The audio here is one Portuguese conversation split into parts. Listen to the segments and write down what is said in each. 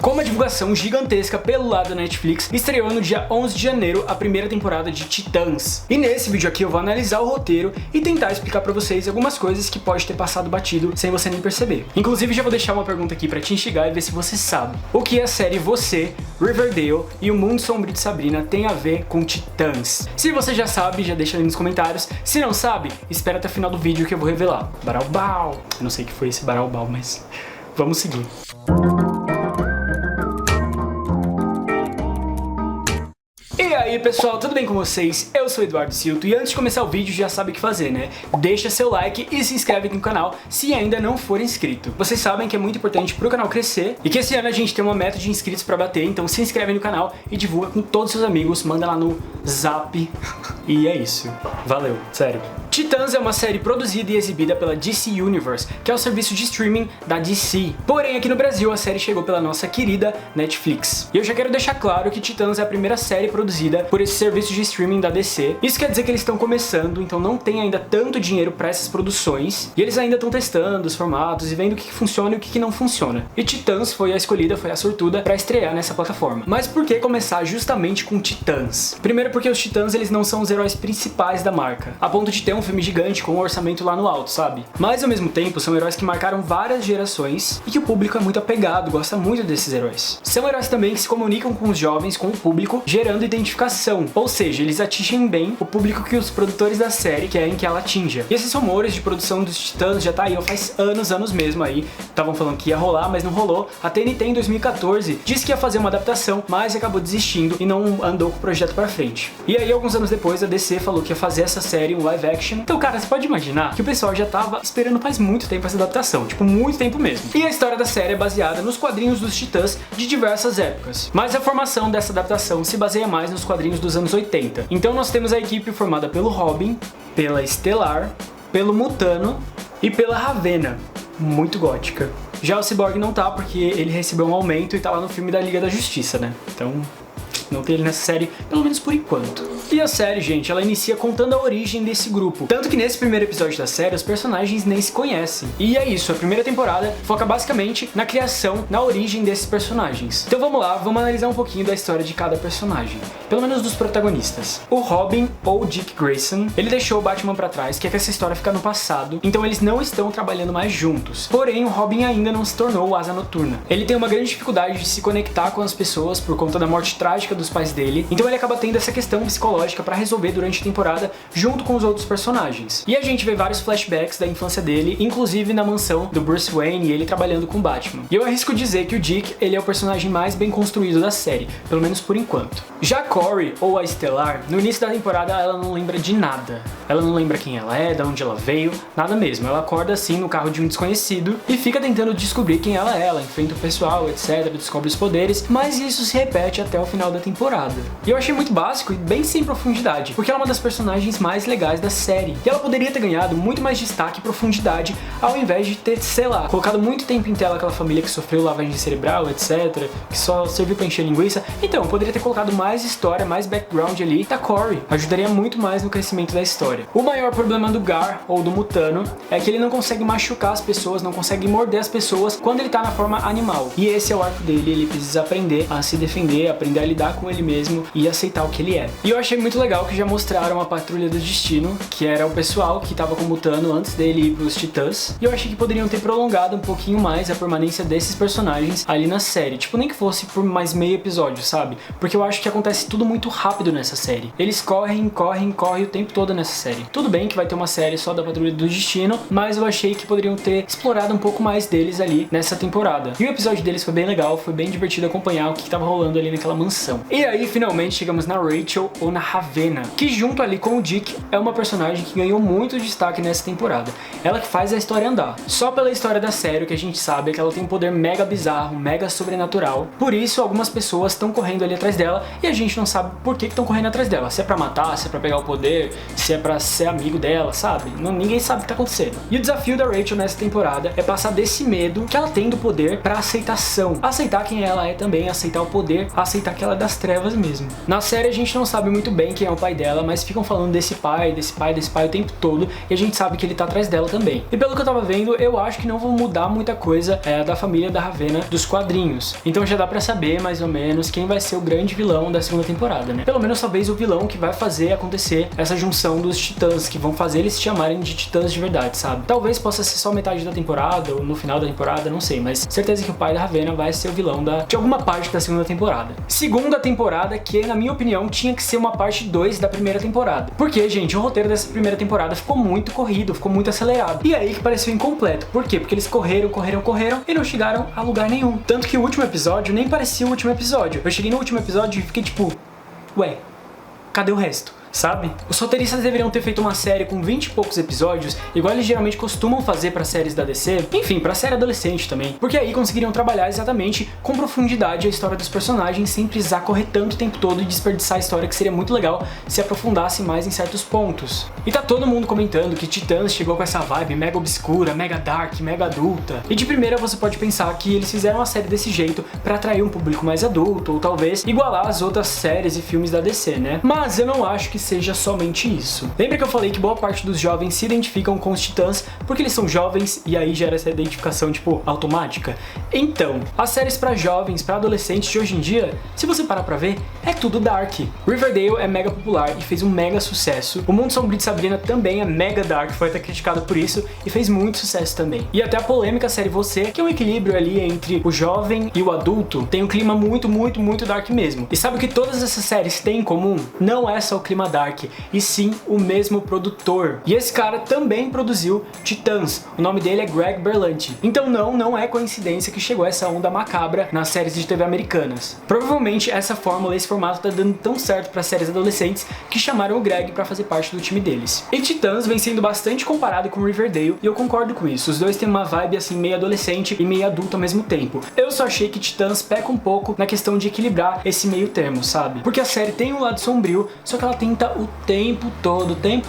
Com uma divulgação gigantesca pelo lado da Netflix, estreou no dia 11 de janeiro a primeira temporada de Titãs. E nesse vídeo aqui eu vou analisar o roteiro e tentar explicar pra vocês algumas coisas que pode ter passado batido sem você nem perceber. Inclusive já vou deixar uma pergunta aqui pra te instigar e ver se você sabe. O que a série Você, Riverdale e o Mundo Sombrio de Sabrina tem a ver com Titãs? Se você já sabe, já deixa aí nos comentários. Se não sabe, espera até o final do vídeo que eu vou revelar. Baraubau! Eu não sei o que foi esse Baraubau, mas vamos seguir. E aí pessoal, tudo bem com vocês? Eu sou o Eduardo Silto e antes de começar o vídeo já sabe o que fazer, né? Deixa seu like e se inscreve aqui no canal se ainda não for inscrito. Vocês sabem que é muito importante pro canal crescer e que esse ano a gente tem uma meta de inscritos pra bater, então se inscreve no canal e divulga com todos os seus amigos, manda lá no Zap. E é isso. Valeu, sério. Titãs é uma série produzida e exibida pela DC Universe, que é o serviço de streaming da DC. Porém, aqui no Brasil, a série chegou pela nossa querida Netflix. E eu já quero deixar claro que Titãs é a primeira série produzida por esse serviço de streaming da DC. Isso quer dizer que eles estão começando, então não tem ainda tanto dinheiro para essas produções. E eles ainda estão testando os formatos e vendo o que funciona e o que não funciona. E Titãs foi a escolhida, foi a sortuda para estrear nessa plataforma. Mas por que começar justamente com Titãs? Primeiro porque os Titãs eles não são os heróis principais da marca, a ponto de ter um filme gigante com um orçamento lá no alto, sabe? Mas ao mesmo tempo são heróis que marcaram várias gerações e que o público é muito apegado, gosta muito desses heróis. São heróis também que se comunicam com os jovens, com o público, gerando identificação, ou seja, eles atingem bem o público que os produtores da série querem que ela atinja. E esses rumores de produção dos Titãs já tá aí, faz anos mesmo aí, estavam falando que ia rolar, mas não rolou. A TNT em 2014 disse que ia fazer uma adaptação, mas acabou desistindo e não andou com o projeto pra frente. E aí alguns anos depois a DC falou que ia fazer essa série, um live action. Então, cara, você pode imaginar que o pessoal já tava esperando faz muito tempo essa adaptação, tipo, muito tempo mesmo. E a história da série é baseada nos quadrinhos dos Titãs de diversas épocas. Mas a formação dessa adaptação se baseia mais nos quadrinhos dos anos 80. Então nós temos a equipe formada pelo Robin, pela Estelar, pelo Mutano e pela Ravena, muito gótica. Já o Cyborg não tá, porque ele recebeu um aumento e tá lá no filme da Liga da Justiça, né? Então não tem ele nessa série, pelo menos por enquanto. E a série, gente, ela inicia contando a origem desse grupo. Tanto que nesse primeiro episódio da série, os personagens nem se conhecem. E é isso, a primeira temporada foca basicamente na criação, na origem desses personagens. Então vamos lá, vamos analisar um pouquinho da história de cada personagem. Pelo menos dos protagonistas. O Robin, ou Dick Grayson, ele deixou o Batman pra trás, quer que essa história fica no passado, então eles não estão trabalhando mais juntos. Porém, o Robin ainda não se tornou o Asa Noturna. Ele tem uma grande dificuldade de se conectar com as pessoas por conta da morte trágica dos pais dele, então ele acaba tendo essa questão psicológica pra resolver durante a temporada junto com os outros personagens. E a gente vê vários flashbacks da infância dele, inclusive na mansão do Bruce Wayne e ele trabalhando com o Batman. E eu arrisco dizer que o Dick, ele é o personagem mais bem construído da série, pelo menos por enquanto. Já Corey, ou a Estelar, no início da temporada ela não lembra de nada. Ela não lembra quem ela é, de onde ela veio, nada mesmo. Ela acorda assim no carro de um desconhecido e fica tentando descobrir quem ela é. Ela enfrenta o pessoal, etc, descobre os poderes, mas isso se repete até o final da temporada. E eu achei muito básico e bem sem profundidade, porque ela é uma das personagens mais legais da série. E ela poderia ter ganhado muito mais destaque e profundidade ao invés de ter, sei lá, colocado muito tempo em tela aquela família que sofreu lavagem cerebral, etc, que só serviu pra encher linguiça. Então, poderia ter colocado mais história, mais background ali da Corey. Ajudaria muito mais no crescimento da história. O maior problema do Gar, ou do Mutano, é que ele não consegue machucar as pessoas, não consegue morder as pessoas quando ele tá na forma animal. E esse é o arco dele, ele precisa aprender a se defender, aprender a lidar com ele mesmo e aceitar o que ele é. E eu achei muito legal que já mostraram a Patrulha do Destino, que era o pessoal que tava com o Mutano antes dele ir pros Titãs. E eu achei que poderiam ter prolongado um pouquinho mais a permanência desses personagens ali na série. Tipo, nem que fosse por mais meio episódio, sabe? Porque eu acho que acontece tudo muito rápido nessa série. Eles correm o tempo todo nessa série. Tudo bem que vai ter uma série só da Patrulha do Destino, mas eu achei que poderiam ter explorado um pouco mais deles ali nessa temporada. E o episódio deles foi bem legal, foi bem divertido acompanhar o que tava rolando ali naquela mansão. E aí, finalmente, chegamos na Rachel, ou na Ravena, que junto ali com o Dick é uma personagem que ganhou muito destaque nessa temporada. Ela que faz a história andar. Só pela história da série, o que a gente sabe é que ela tem um poder mega bizarro, mega sobrenatural. Por isso, algumas pessoas estão correndo ali atrás dela e a gente não sabe por que estão correndo atrás dela. Se é pra matar, se é pra pegar o poder, se é pra ser amigo dela, sabe? Ninguém sabe o que tá acontecendo. E o desafio da Rachel nessa temporada é passar desse medo que ela tem do poder pra aceitação. Aceitar quem ela é também, aceitar o poder, aceitar que ela é da das trevas mesmo. Na série a gente não sabe muito bem quem é o pai dela, mas ficam falando desse pai o tempo todo, e a gente sabe que ele tá atrás dela também. E pelo que eu tava vendo, eu acho que não vão mudar muita coisa da família da Ravenna dos quadrinhos. Então já dá pra saber mais ou menos quem vai ser o grande vilão da segunda temporada, né? Pelo menos talvez o vilão que vai fazer acontecer essa junção dos titãs, que vão fazer eles se chamarem de titãs de verdade, sabe? Talvez possa ser só metade da temporada, ou no final da temporada, não sei, mas certeza que o pai da Ravenna vai ser o vilão de alguma parte da segunda temporada. Segunda temporada que, na minha opinião, tinha que ser uma parte 2 da primeira temporada. Porque, gente, o roteiro dessa primeira temporada ficou muito corrido, ficou muito acelerado. E aí que pareceu incompleto. Por quê? Porque eles correram e não chegaram a lugar nenhum. Tanto que o último episódio nem parecia o último episódio. Eu cheguei no último episódio e fiquei tipo, ué, cadê o resto? Sabe? Os roteiristas deveriam ter feito uma série com 20 e poucos episódios, igual eles geralmente costumam fazer para séries da DC, enfim, pra série adolescente também, porque aí conseguiriam trabalhar exatamente com profundidade a história dos personagens sem precisar correr tanto o tempo todo e desperdiçar a história, que seria muito legal se aprofundasse mais em certos pontos. E tá todo mundo comentando que Titãs chegou com essa vibe mega obscura, mega dark, mega adulta, e de primeira você pode pensar que eles fizeram a série desse jeito para atrair um público mais adulto, ou talvez igualar as outras séries e filmes da DC, né? Mas eu não acho que seja somente isso. Lembra que eu falei que boa parte dos jovens se identificam com os titãs porque eles são jovens e aí gera essa identificação, tipo, automática? Então, as séries pra jovens, pra adolescentes de hoje em dia, se você parar pra ver, é tudo dark. Riverdale é mega popular e fez um mega sucesso. O Mundo Sombrio de Sabrina também é mega dark, foi até criticado por isso e fez muito sucesso também. E até a polêmica série Você, que é um equilíbrio ali entre o jovem e o adulto, tem um clima muito dark mesmo. E sabe o que todas essas séries têm em comum? Não é só o clima dark, e sim o mesmo produtor. E esse cara também produziu Titãs. O nome dele é Greg Berlanti. Então não é coincidência que chegou essa onda macabra nas séries de TV americanas. Provavelmente essa fórmula, esse formato tá dando tão certo para séries adolescentes que chamaram o Greg para fazer parte do time deles. E Titãs vem sendo bastante comparado com Riverdale, e eu concordo com isso. Os dois têm uma vibe assim meio adolescente e meio adulto ao mesmo tempo. Eu só achei que Titãs peca um pouco na questão de equilibrar esse meio termo, sabe? Porque a série tem um lado sombrio, só que ela tenta o tempo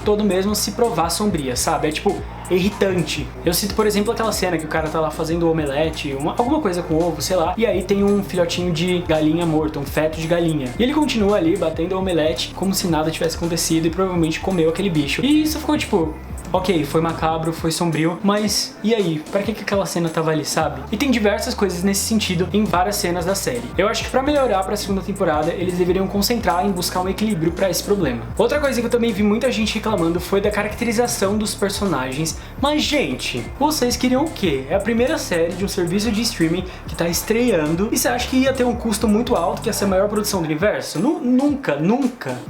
todo mesmo se provar sombria, sabe? É tipo irritante. Eu cito, por exemplo, aquela cena que o cara tá lá fazendo omelete, alguma coisa com ovo, sei lá, e aí tem um filhotinho de galinha morto, um feto de galinha. E ele continua ali batendo omelete como se nada tivesse acontecido e provavelmente comeu aquele bicho. E isso ficou tipo, ok, foi macabro, foi sombrio, mas e aí? Pra que aquela cena tava ali, sabe? E tem diversas coisas nesse sentido em várias cenas da série. Eu acho que pra melhorar pra segunda temporada, eles deveriam concentrar em buscar um equilíbrio pra esse problema. Outra coisa que eu também vi muita gente reclamando foi da caracterização dos personagens. Mas, gente, vocês queriam o quê? É a primeira série de um serviço de streaming que tá estreando, e você acha que ia ter um custo muito alto, que ia ser a maior produção do universo? Nunca.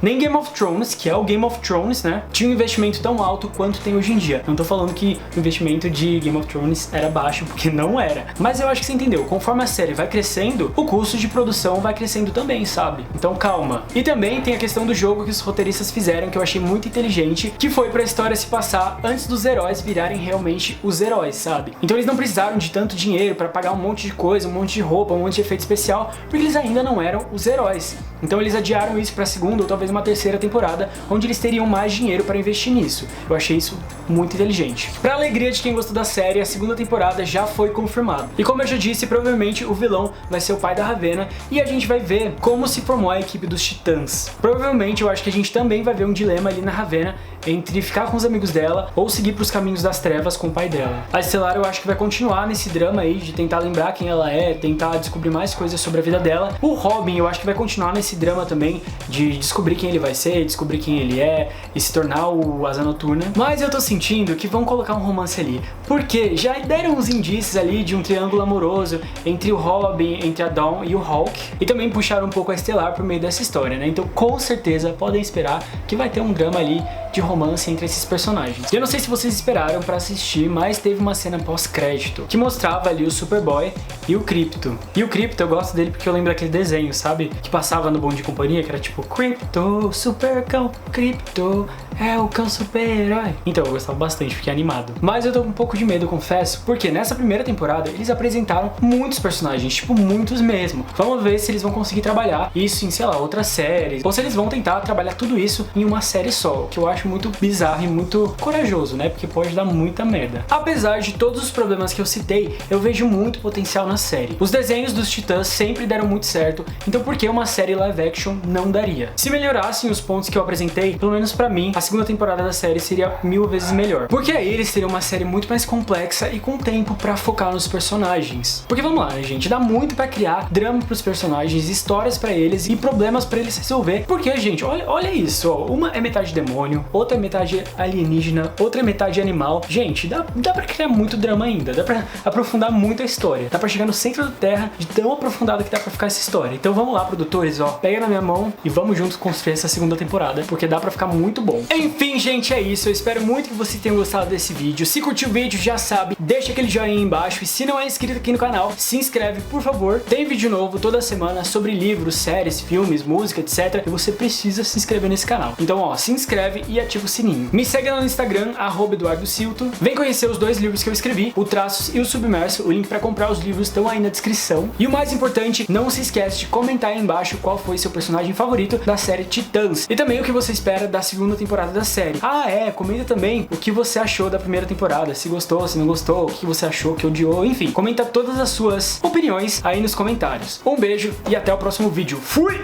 Nem Game of Thrones, que é o Game of Thrones, né, tinha um investimento tão alto quanto tem hoje em dia. Não tô falando que o investimento de Game of Thrones era baixo, porque não era. Mas eu acho que você entendeu. Conforme a série vai crescendo, o custo de produção vai crescendo também, sabe? Então calma. E também tem a questão do jogo que os roteiristas fizeram, que eu achei muito inteligente, que foi pra história se passar antes dos heróis virarem realmente os heróis, sabe? Então eles não precisaram de tanto dinheiro pra pagar um monte de coisa, um monte de roupa, um monte de efeito especial, porque eles ainda não eram os heróis. Então eles adiaram isso pra segunda ou talvez uma terceira temporada, onde eles teriam mais dinheiro pra investir nisso. Eu achei isso muito inteligente. Pra alegria de quem gostou da série, a segunda temporada já foi confirmada. E como eu já disse, provavelmente o vilão vai ser o pai da Ravenna, e a gente vai ver como se formou a equipe dos Titãs. Provavelmente eu acho que a gente também vai ver um dilema ali na Ravenna entre ficar com os amigos dela ou seguir pros caminhos das trevas com o pai dela. A Estelar eu acho que vai continuar nesse drama aí de tentar lembrar quem ela é, tentar descobrir mais coisas sobre a vida dela. O Robin eu acho que vai continuar nesse drama também de descobrir quem ele vai ser, descobrir quem ele é e se tornar o Asa Noturna. Mas eu tô sentindo que vão colocar um romance ali, porque já deram uns indícios ali de um triângulo amoroso entre o Robin, entre a Dawn e o Hulk, e também puxaram um pouco a Estelar por meio dessa história, né? Então com certeza podem esperar que vai ter um drama ali de romance entre esses personagens. Eu não sei se vocês esperaram pra assistir, mas teve uma cena pós-crédito que mostrava ali o Superboy e o Krypto. E o Krypto eu gosto dele porque eu lembro daquele desenho, sabe? Que passava no Bom de Companhia, que era tipo Krypto, Supercão, Krypto. é o cão super-herói. Então, eu gostava bastante, fiquei animado. Mas eu tô com um pouco de medo, confesso, porque nessa primeira temporada eles apresentaram muitos personagens, tipo, muitos mesmo. Vamos ver se eles vão conseguir trabalhar isso em, sei lá, outras séries, ou se eles vão tentar trabalhar tudo isso em uma série só, o que eu acho muito bizarro e muito corajoso, né? Porque pode dar muita merda. Apesar de todos os problemas que eu citei, eu vejo muito potencial na série. Os desenhos dos Titãs sempre deram muito certo, então por que uma série live action não daria? Se melhorassem os pontos que eu apresentei, pelo menos pra mim, a segunda temporada da série seria 1000 vezes melhor. Porque aí eles teriam uma série muito mais complexa e com tempo pra focar nos personagens. Porque vamos lá, né, gente? Dá muito pra criar drama pros personagens, histórias pra eles e problemas pra eles resolver. Porque, gente, olha isso, ó. Uma é metade demônio, outra é metade alienígena, outra é metade animal. Gente, dá pra criar muito drama ainda, dá pra aprofundar muito a história. Dá pra chegar no centro da Terra de tão aprofundado que dá pra ficar essa história. Então vamos lá, produtores, ó. Pega na minha mão e vamos juntos construir essa segunda temporada, porque dá pra ficar muito bom. Enfim, gente, é isso. Eu espero muito que vocês tenham gostado desse vídeo. Se curtiu o vídeo, já sabe, deixa aquele joinha aí embaixo. E se não é inscrito aqui no canal, se inscreve, por favor. Tem vídeo novo toda semana sobre livros, séries, filmes, música, etc. E você precisa se inscrever nesse canal. Então, ó, se inscreve e ativa o sininho. Me segue lá no Instagram, @EduardoCilto. Vem conhecer os 2 livros que eu escrevi, o Traços e o Submerso. O link pra comprar os livros estão aí na descrição. E o mais importante, não se esquece de comentar aí embaixo qual foi seu personagem favorito da série Titãs. E também o que você espera da segunda temporada da série. Ah, comenta também o que você achou da primeira temporada. Se gostou, se não gostou, o que você achou, que odiou, enfim. Comenta todas as suas opiniões aí nos comentários. Um beijo e até o próximo vídeo. Fui!